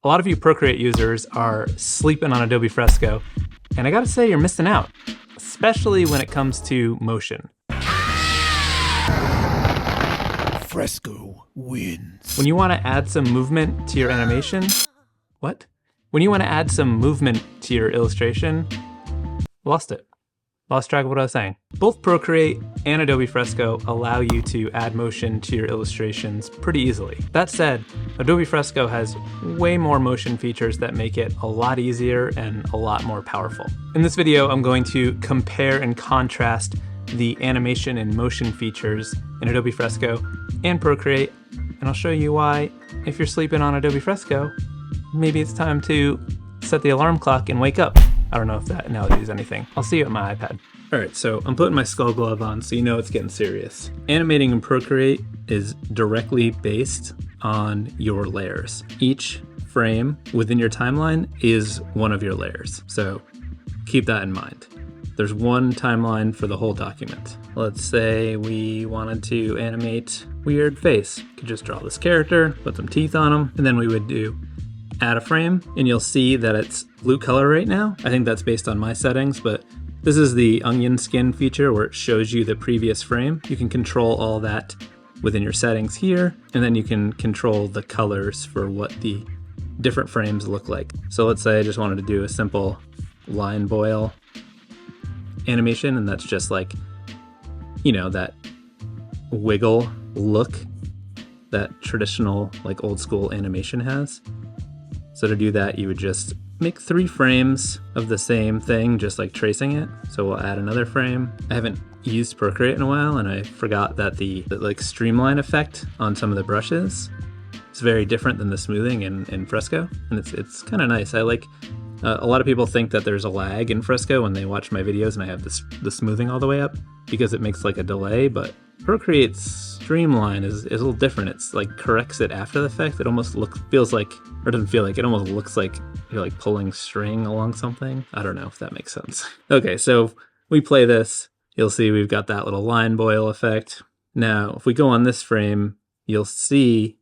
A lot of you Procreate users are sleeping on Adobe Fresco, and I gotta say you're missing out, especially when it comes to motion. Fresco wins. When you want to add some movement to your animation, When you want to add some movement to your illustration, lost track of what I was saying. Both Procreate and Adobe Fresco allow you to add motion to your illustrations pretty easily. That said, Adobe Fresco has way more motion features that make it a lot easier and a lot more powerful. In this video, I'm going to compare and contrast the animation and motion features in Adobe Fresco and Procreate, and I'll show you why, if you're sleeping on Adobe Fresco, maybe it's time to set the alarm clock and wake up. I don't know if that analogy is anything. I'll see you at my iPad. All right, so I'm putting my skull glove on so you know it's getting serious. Animating in Procreate is directly based on your layers. Each frame within your timeline is one of your layers, so keep that in mind. There's one timeline for the whole document. Let's say we wanted to animate weird face. Could just draw this character, put some teeth on him, and then we would do add a frame, and you'll see that it's blue color right now. I think that's based on my settings, but this is the onion skin feature where it shows you the previous frame. You can control all that within your settings here, and then you can control the colors for what the different frames look like. So let's say I just wanted to do a simple line boil animation, and that's just like, you know, that wiggle look that traditional, like old school animation has. So to do that, you would just make 3 frames of the same thing, just like tracing it. So we'll add another frame. I haven't used Procreate in a while, and I forgot that the like streamline effect on some of the brushes is very different than the smoothing in Fresco, and it's kind of nice. I like. A lot of people think that there's a lag in Fresco when they watch my videos, and I have the smoothing all the way up because it makes like a delay, but Procreate's streamline is a little different. It's like corrects it after the fact. It almost feels like, or doesn't feel like, it almost looks like you're like pulling string along something. I don't know if that makes sense. Okay, so if we play this, you'll see we've got that little line boil effect. Now, if we go on this frame, you'll see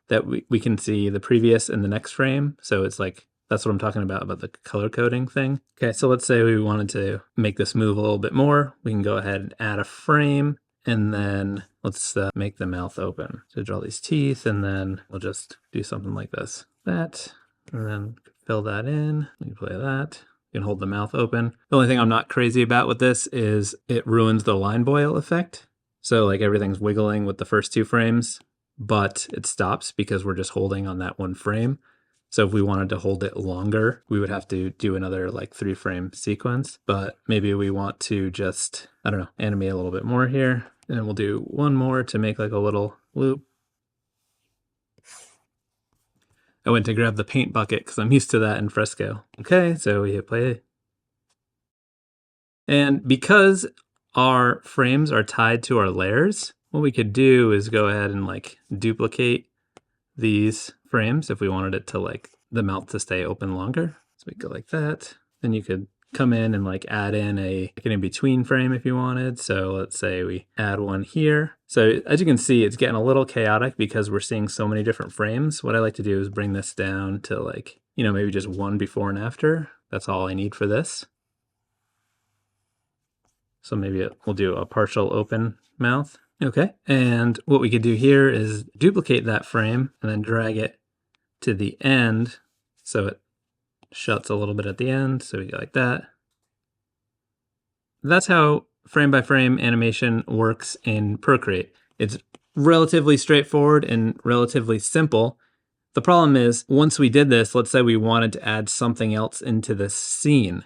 that we can see the previous and the next frame. So it's like, that's what I'm talking about the color coding thing. Okay, so let's say we wanted to make this move a little bit more. We can go ahead and add a frame, and then let's make the mouth open. So draw these teeth, and then we'll just do something like this. That, and then fill that in. We can play that. You can hold the mouth open. The only thing I'm not crazy about with this is it ruins the line boil effect. So like everything's wiggling with the first 2 frames, but it stops because we're just holding on that one frame. So if we wanted to hold it longer, we would have to do another like 3 frame sequence, but maybe we want to just, I don't know, animate a little bit more here. And we'll do one more to make like a little loop. I went to grab the paint bucket because I'm used to that in Fresco. Okay, so we hit play. And because our frames are tied to our layers, what we could do is go ahead and like duplicate these frames if we wanted it to like the mouth to stay open longer. So we go like that. Then you could come in and like add in an in-between frame if you wanted. So let's say we add one here. So as you can see, it's getting a little chaotic because we're seeing so many different frames. What I like to do is bring this down to like, you know, maybe just one before and after. That's all I need for this. So maybe we'll do a partial open mouth. Okay, and what we could do here is duplicate that frame and then drag it to the end so it shuts a little bit at the end. So we go like that. That's how frame by frame animation works in Procreate. It's relatively straightforward and relatively simple. The problem is, once we did this, let's say we wanted to add something else into this scene,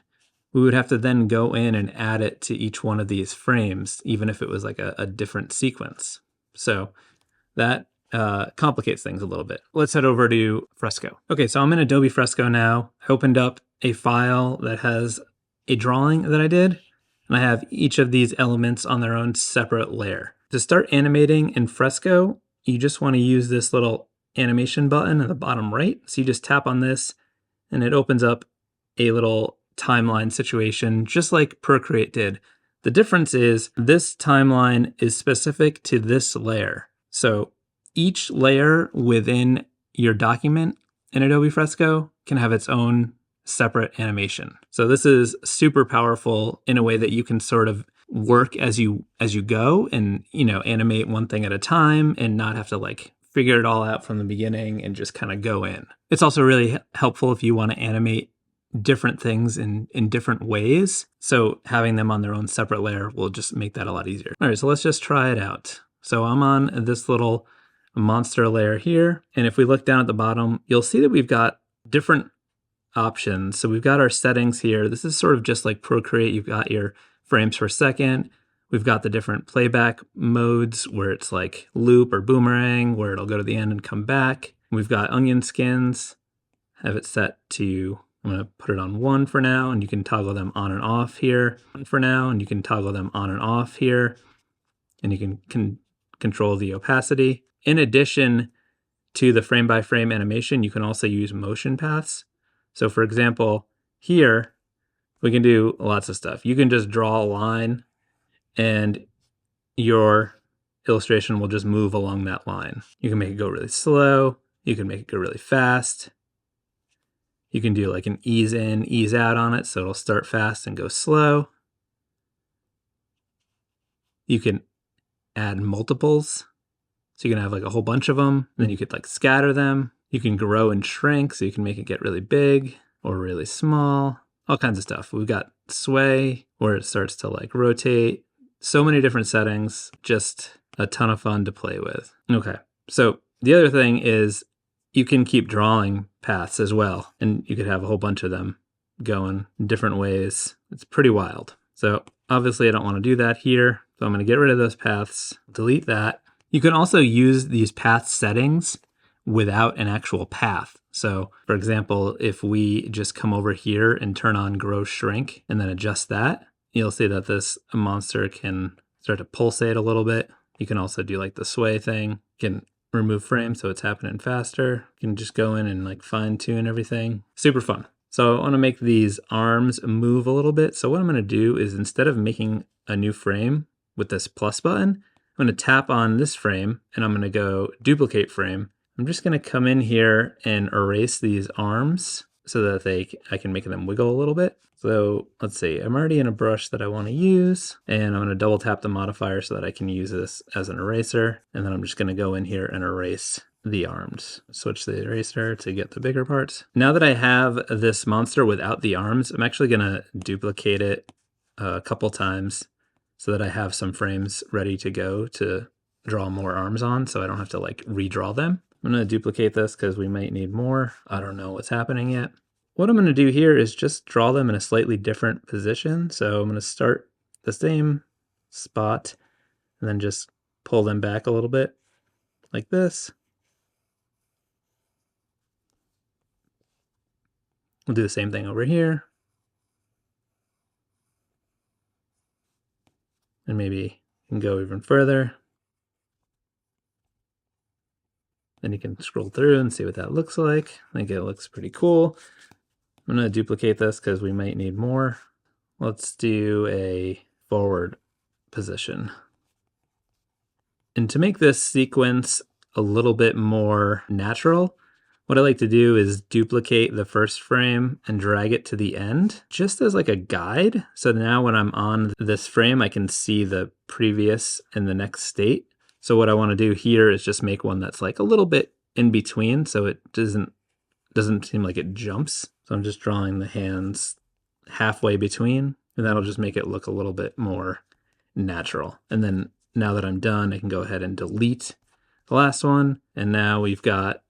we would have to then go in and add it to each one of these frames, even if it was like a different sequence. So that complicates things a little bit. Let's head over to Fresco. Okay, so I'm in Adobe Fresco now. I opened up a file that has a drawing that I did, and I have each of these elements on their own separate layer. To start animating in Fresco, you just want to use this little animation button at the bottom right. So you just tap on this, and it opens up a little timeline situation, just like Procreate did. The difference is this timeline is specific to this layer. So each layer within your document in Adobe Fresco can have its own separate animation. So this is super powerful in a way that you can sort of work as you go and, animate one thing at a time and not have to like figure it all out from the beginning and just kind of go in. It's also really helpful if you want to animate different things in different ways. So having them on their own separate layer will just make that a lot easier. All right, so let's just try it out. So I'm on this little monster layer here. And if we look down at the bottom, you'll see that we've got different options. So we've got our settings here. This is sort of just like Procreate. You've got your frames per second. We've got the different playback modes where it's like loop or boomerang, where it'll go to the end and come back. We've got onion skins. Have it set to, I'm going to put it on 1 for now, and you can toggle them on and off here for now, and you can toggle them on and off here, and you can control the opacity. In addition to the frame by frame animation, you can also use motion paths. So for example, here we can do lots of stuff. You can just draw a line and your illustration will just move along that line. You can make it go really slow. You can make it go really fast. You can do like an ease in, ease out on it, so it'll start fast and go slow. You can add multiples. So you can have like a whole bunch of them, and then you could like scatter them. You can grow and shrink, so you can make it get really big or really small, all kinds of stuff. We've got sway, where it starts to like rotate. So many different settings, just a ton of fun to play with. Okay, so the other thing is you can keep drawing paths as well, and you could have a whole bunch of them going in different ways. It's pretty wild. So obviously I don't want to do that here, so I'm going to get rid of those paths, delete that. You can also use these path settings without an actual path. So for example, if we just come over here and turn on grow shrink and then adjust that, you'll see that this monster can start to pulsate a little bit. You can also do like the sway thing. You can remove frames so it's happening faster. You can just go in and like fine tune everything. Super fun. So I want to make these arms move a little bit. So what I'm going to do is, instead of making a new frame with this plus button, I'm going to tap on this frame and I'm going to go duplicate frame. I'm just going to come in here and erase these arms so that I can make them wiggle a little bit. So let's see, I'm already in a brush that I want to use, and I'm going to double tap the modifier so that I can use this as an eraser. And then I'm just going to go in here and erase the arms. Switch the eraser to get the bigger parts. Now that I have this monster without the arms, I'm actually going to duplicate it a couple times so that I have some frames ready to go to draw more arms on, so I don't have to like redraw them. I'm going to duplicate this because we might need more. I don't know what's happening yet. What I'm going to do here is just draw them in a slightly different position. So I'm going to start the same spot and then just pull them back a little bit like this. We'll do the same thing over here. And maybe you can go even further. Then you can scroll through and see what that looks like. I think it looks pretty cool. I'm going to duplicate this because we might need more. Let's do a forward position. And to make this sequence a little bit more natural, what I like to do is duplicate the first frame and drag it to the end, just as like a guide. So now when I'm on this frame, I can see the previous and the next state. So what I want to do here is just make one that's like a little bit in between, so it doesn't seem like it jumps. So I'm just drawing the hands halfway between, and that'll just make it look a little bit more natural. And then now that I'm done, I can go ahead and delete the last one. And now we've got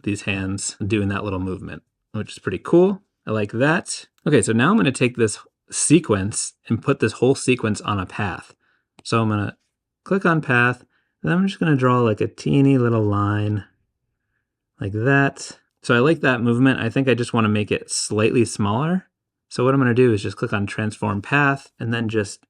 these hands doing that little movement, which is pretty cool. I like that. Okay, so now I'm going to take this sequence and put this whole sequence on a path. So I'm going to click on path, and I'm just going to draw like a teeny little line like that. So I like that movement. I think I just want to make it slightly smaller. So what I'm going to do is just click on transform path and then just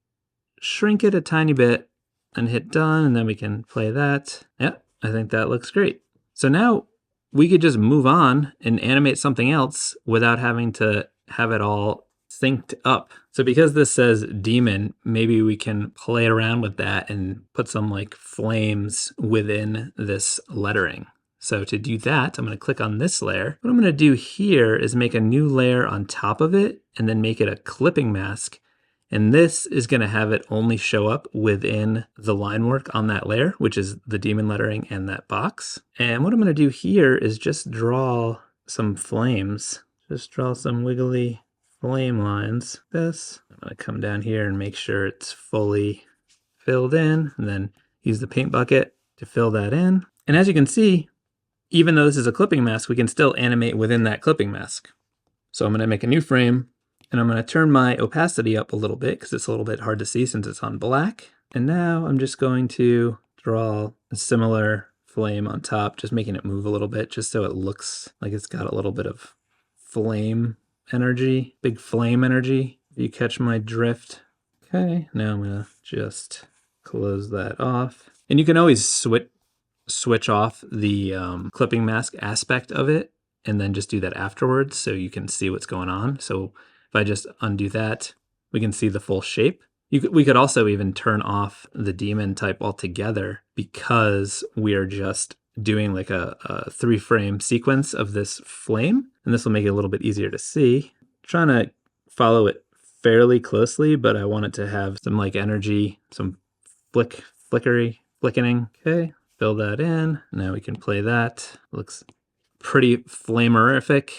shrink it a tiny bit and hit done, and then we can play that. Yep, I think that looks great. So now we could just move on and animate something else without having to have it all synced up. So because this says demon, maybe we can play around with that and put some like flames within this lettering. So to do that, I'm going to click on this layer. What I'm going to do here is make a new layer on top of it and then make it a clipping mask. And this is going to have it only show up within the line work on that layer, which is the demon lettering and that box. And what I'm going to do here is just draw some flames. Just draw some wiggly flame lines. This. I'm going to come down here and make sure it's fully filled in, and then use the paint bucket to fill that in. And as you can see, even though this is a clipping mask, we can still animate within that clipping mask. So I'm going to make a new frame, and I'm going to turn my opacity up a little bit because it's a little bit hard to see since it's on black. And now I'm just going to draw a similar flame on top, just making it move a little bit just so it looks like it's got a little bit of flame energy, big flame energy, if you catch my drift. Okay, now I'm going to just close that off. And you can always switch off the clipping mask aspect of it and then just do that afterwards so you can see what's going on. So if I just undo that, we can see the full shape. We could also even turn off the demon type altogether because we are just doing like a 3-frame sequence of this flame, and this will make it a little bit easier to see. I'm trying to follow it fairly closely, but I want it to have some like energy, some flickening. Okay, fill that in. Now we can play that. Looks pretty flamerific.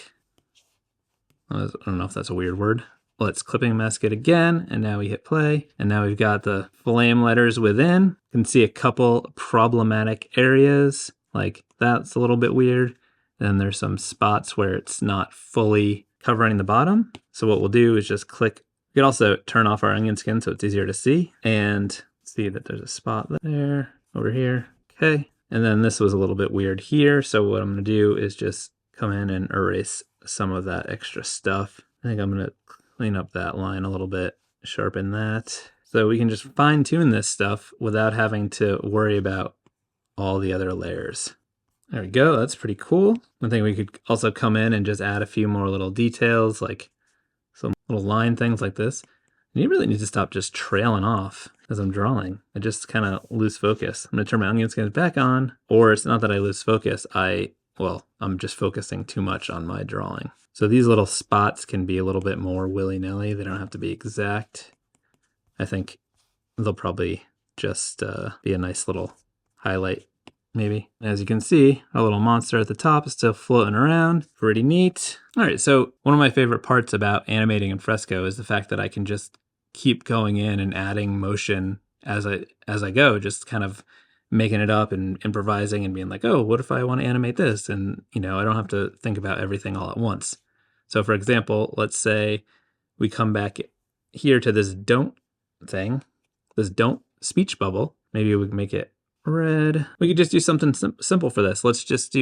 I don't know if that's a weird word. Let's clipping mask it again, and now we hit play, and now we've got the flame letters within. You can see a couple problematic areas, like that's a little bit weird. Then there's some spots where it's not fully covering the bottom. So what we'll do is just click. We can also turn off our onion skin so it's easier to see, and see that there's a spot there, over here. Okay, and then this was a little bit weird here. So what I'm gonna do is just come in and erase some of that extra stuff. I think I'm gonna clean up that line a little bit, sharpen that. So we can just fine tune this stuff without having to worry about all the other layers. There we go, that's pretty cool. I think we could also come in and just add a few more little details, like some little line things like this. And you really need to stop just trailing off as I'm drawing. I just kind of lose focus. I'm gonna turn my onion skins back on, or it's not that I lose focus, I'm just focusing too much on my drawing. So these little spots can be a little bit more willy-nilly. They don't have to be exact. I think they'll probably just be a nice little highlight, maybe. As you can see, our little monster at the top is still floating around. Pretty neat. All right, so one of my favorite parts about animating in Fresco is the fact that I can just keep going in and adding motion as I go, just kind of making it up and improvising and being like, oh, what if I want to animate this? And, I don't have to think about everything all at once. So for example, let's say we come back here to this don't thing, this don't speech bubble. Maybe we can make it red. We could just do something simple for this. Let's just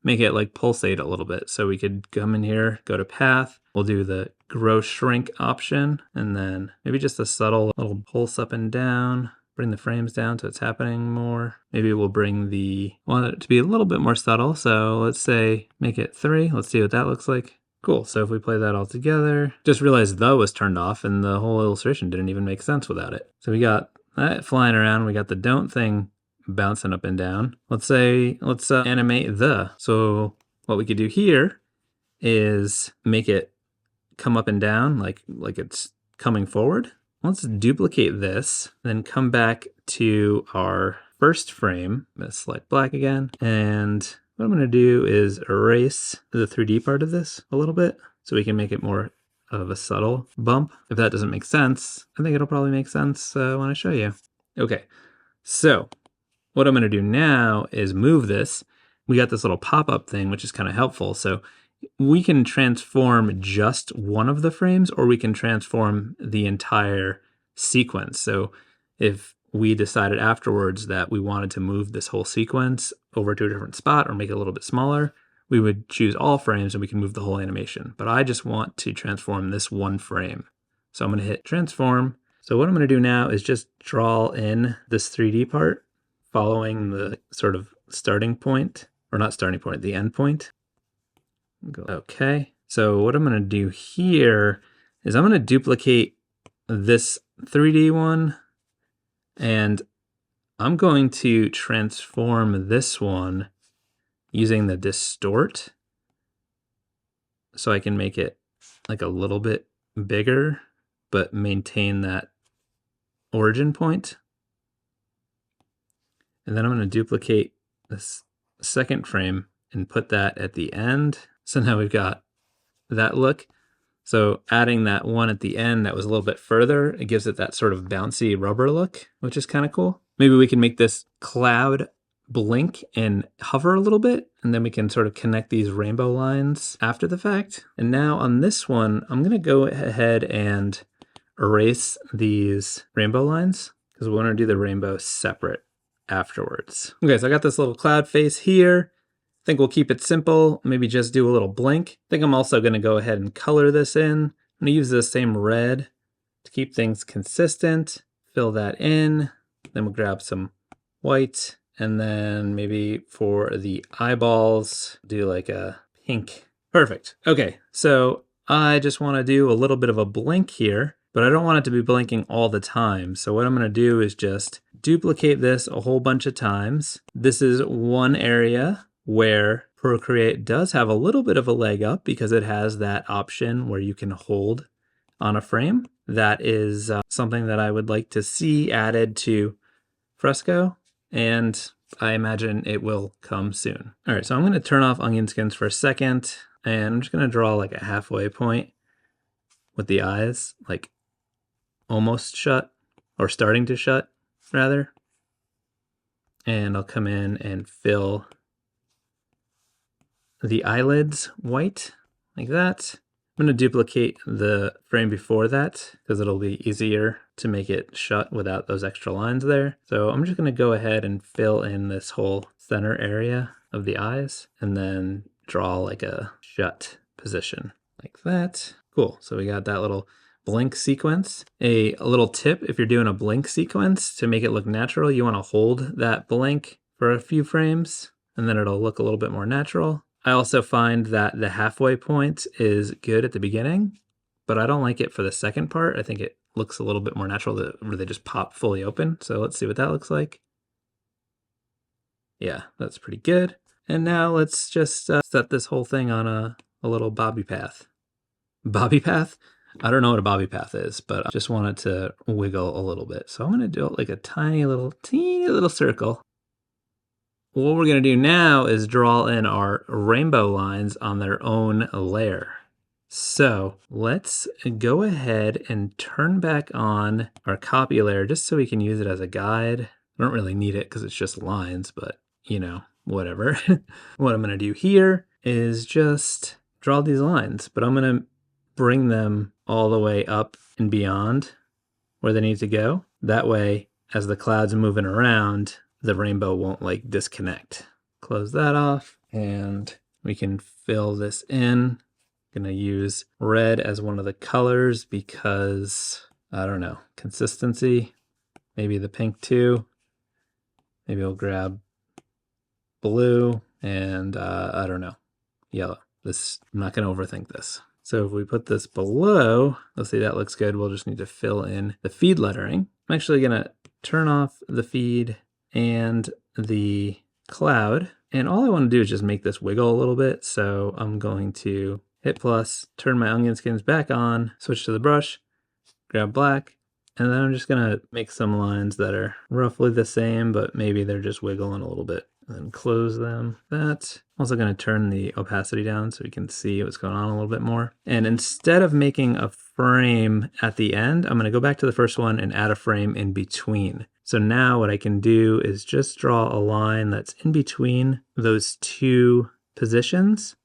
make it like pulsate a little bit. So we could come in here, go to path. We'll do the grow shrink option, and then maybe just a subtle little pulse up and down. Bring the frames down so it's happening more. Maybe we'll want it to be a little bit more subtle. So let's say make it 3. Let's see what that looks like. Cool, so if we play that all together, just realized the was turned off and the whole illustration didn't even make sense without it. So we got that flying around, we got the don't thing bouncing up and down. Let's animate the. So what we could do here is make it come up and down like it's coming forward. Let's duplicate this, then come back to our first frame. I'm gonna select black again, and what I'm gonna do is erase the 3D part of this a little bit so we can make it more of a subtle bump. If that doesn't make sense, I think it'll probably make sense when I show you. Okay, so what I'm gonna do now is move this. We got this little pop-up thing, which is kind of helpful. So we can transform just one of the frames, or we can transform the entire sequence. So if we decided afterwards that we wanted to move this whole sequence over to a different spot or make it a little bit smaller, we would choose all frames and we can move the whole animation. But I just want to transform this one frame. So I'm going to hit transform. So what I'm going to do now is just draw in this 3D part following the sort of starting point, or not starting point, the end point. Okay, so what I'm going to do here is I'm going to duplicate this 3D one, and I'm going to transform this one using the distort so I can make it like a little bit bigger, but maintain that origin point. And then I'm going to duplicate this second frame and put that at the end. So now we've got that look. So adding that one at the end that was a little bit further, it gives it that sort of bouncy rubber look, which is kind of cool. Maybe we can make this cloud blink and hover a little bit, and then we can sort of connect these rainbow lines after the fact. And now on this one, I'm going to go ahead and erase these rainbow lines because we want to do the rainbow separate afterwards. Okay, so I got this little cloud face here. I think we'll keep it simple, maybe just do a little blink. I think I'm also going to go ahead and color this in. I'm going to use the same red to keep things consistent. Fill that in. Then we'll grab some white, and then maybe for the eyeballs, do like a pink. Perfect. Okay, so I just want to do a little bit of a blink here, but I don't want it to be blinking all the time. So what I'm going to do is just duplicate this a whole bunch of times. This is one area where Procreate does have a little bit of a leg up because it has that option where you can hold on a frame. That is something that I would like to see added to Fresco, and I imagine it will come soon. All right, so I'm going to turn off onion skins for a second, and I'm just going to draw like a halfway point with the eyes, like almost shut, or starting to shut, rather. And I'll come in and fill the eyelids white, like that. I'm going to duplicate the frame before that because it'll be easier to make it shut without those extra lines there. So I'm just going to go ahead and fill in this whole center area of the eyes and then draw like a shut position like that. Cool. So we got that little blink sequence. A little tip, if you're doing a blink sequence to make it look natural, you want to hold that blink for a few frames and then it'll look a little bit more natural. I also find that the halfway point is good at the beginning, but I don't like it for the second part. I think it looks a little bit more natural where they just pop fully open. So let's see what that looks like. Yeah, that's pretty good. And now let's just set this whole thing on a little bobby path. Bobby path? I don't know what a bobby path is, but I just want it to wiggle a little bit. So I'm going to do it like a teeny little circle. What we're going to do now is draw in our rainbow lines on their own layer. So let's go ahead and turn back on our copy layer just so we can use it as a guide. I don't really need it because it's just lines, but you know, whatever. What I'm going to do here is just draw these lines, but I'm going to bring them all the way up and beyond where they need to go. That way, as the clouds are moving around, the rainbow won't like disconnect. Close that off and we can fill this in. I'm gonna use red as one of the colors because, I don't know, consistency. Maybe the pink too. Maybe we'll grab blue and I don't know, yellow. I'm not gonna overthink this. So if we put this below, let's see, that looks good. We'll just need to fill in the feed lettering. I'm actually gonna turn off the feed and the cloud. And all I want to do is just make this wiggle a little bit. So I'm going to hit plus, turn my onion skins back on, switch to the brush, grab black, and then I'm just going to make some lines that are roughly the same, but maybe they're just wiggling a little bit. And then close them. That. I'm also going to turn the opacity down so we can see what's going on a little bit more. And instead of making a frame at the end, I'm going to go back to the first one and add a frame in between. So now what I can do is just draw a line that's in between those two positions,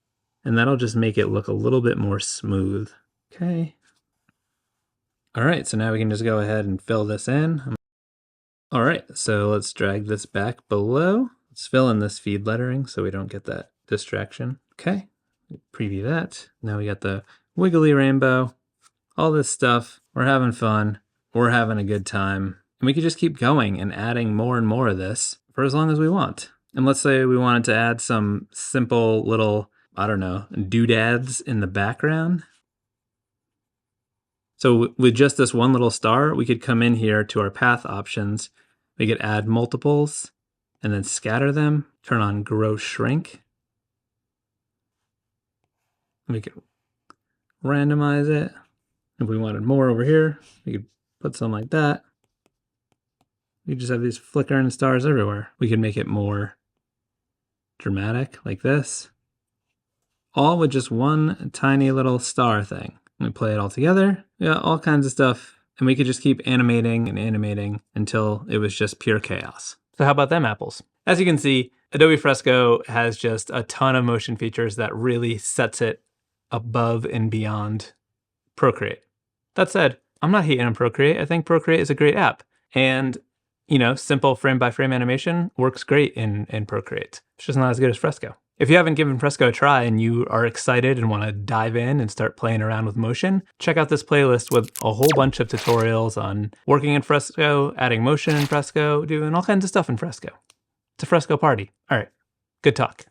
and that'll just make it look a little bit more smooth. Okay. All right, so now we can just go ahead and fill this in. All right, so let's drag this back below. Let's fill in this feed lettering so we don't get that distraction. Okay, preview that. Now we got the wiggly rainbow, all this stuff. We're having fun. We're having a good time. And we could just keep going and adding more and more of this for as long as we want. And let's say we wanted to add some simple little, I don't know, doodads in the background. So with just this one little star, we could come in here to our path options. We could add multiples and then scatter them, turn on grow shrink. We could randomize it. If we wanted more over here, we could put some like that. We just have these flickering stars everywhere. We could make it more dramatic like this. All with just one tiny little star thing. We play it all together. Yeah, all kinds of stuff. And we could just keep animating and animating until it was just pure chaos. So how about them apples? As you can see, Adobe Fresco has just a ton of motion features that really sets it above and beyond Procreate. That said, I'm not hating on Procreate. I think Procreate is a great app. And, you know, simple frame-by-frame animation works great in Procreate. It's just not as good as Fresco. If you haven't given Fresco a try and you are excited and want to dive in and start playing around with motion, check out this playlist with a whole bunch of tutorials on working in Fresco, adding motion in Fresco, doing all kinds of stuff in Fresco. It's a Fresco party. All right, good talk.